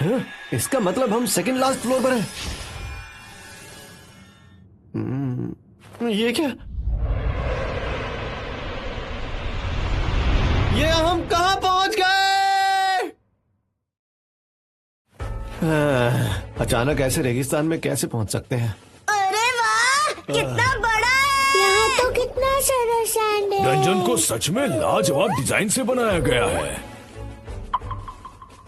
हाँ? इसका मतलब हम सेकंड लास्ट फ्लोर पर हैं। ये क्या? ये हम कहां पहुंच गए? अचानक ऐसे रेगिस्तान में कैसे पहुंच सकते हैं? अरे वाह, कितना बड़ा है! यहाँ तो कितना सारा सैंड है। डंजन को सच में लाजवाब डिजाइन से बनाया गया है।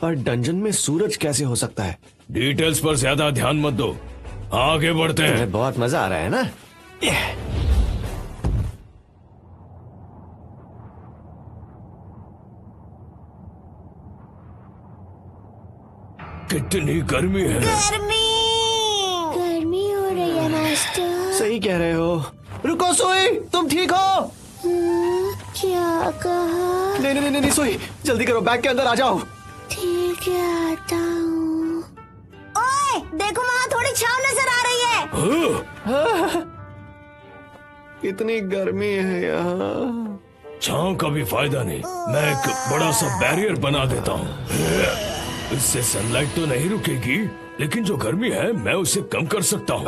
पर डंजन में सूरज कैसे हो सकता है? डिटेल्स पर ज्यादा ध्यान मत दो, आगे बढ़ते हैं। तुम्हें बहुत मजा आ रहा है ना? कितनी गर्मी है। गर्मी हो रही है मास्टर। सही कह रहे हो। रुको सुई, तुम ठीक हो? क्या कहा? नहीं सुई, जल्दी करो, बैग के अंदर आ जाओ। ठीक है, आता हूँ। ओए, देखो वहाँ थोड़ी छांव नजर आ रही है। कितनी गर्मी है यहाँ। छांव का भी फायदा नहीं, मैं एक बड़ा सा बैरियर बना देता हूँ। इससे सनलाइट तो नहीं रुकेगी, लेकिन जो गर्मी है मैं उसे कम कर सकता हूँ।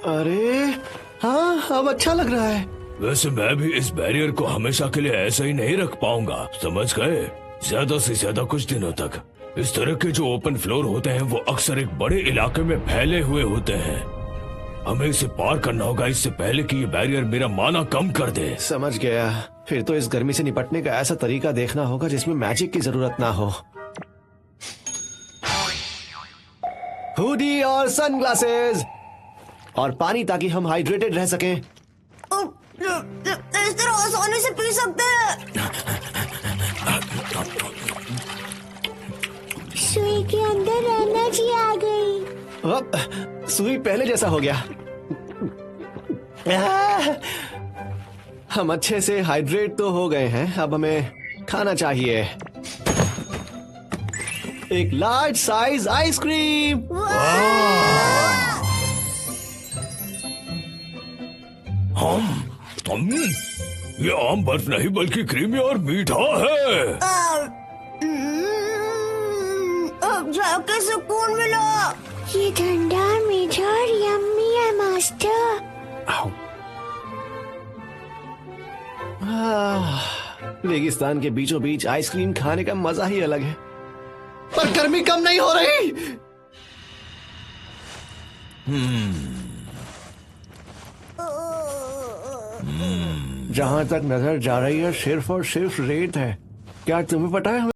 अरे हाँ, अब अच्छा लग रहा है। वैसे मैं भी इस बैरियर को हमेशा के लिए ऐसा ही नहीं रख पाऊंगा, समझ गए? ज्यादा से ज्यादा कुछ दिनों तक। इस तरह के जो ओपन फ्लोर होते हैं वो अक्सर एक बड़े इलाके में फैले हुए होते हैं। हमें इसे पार करना होगा इससे पहले कि ये बैरियर मेरा माना कम कर दे। समझ गया। फिर तो इस गर्मी से निपटने का ऐसा तरीका देखना होगा जिसमें मैजिक की जरूरत ना हो। हुडी और सनग्लासेस और पानी, ताकि हम हाइड्रेटेड रह सकें। इस तरह आसानी से पी सकते हैं। सुई के अंदर एनर्जी आ गई। अब सुई पहले जैसा हो गया। हम अच्छे से हाइड्रेट तो हो गए हैं, अब हमें खाना चाहिए। एक लार्ज साइज आइसक्रीम। ये आम बर्फ नहीं बल्कि क्रीमी और मीठा है। अब जाके सुकून मिला। ये ठंडा, मीठा और यम्मी है मास्टर। रेगिस्तान के बीचों बीच आइसक्रीम खाने का मजा ही अलग है। पर गर्मी कम नहीं हो रही। जहां तक नजर जा रही है सिर्फ और सिर्फ रेत है। क्या तुम्हें पता है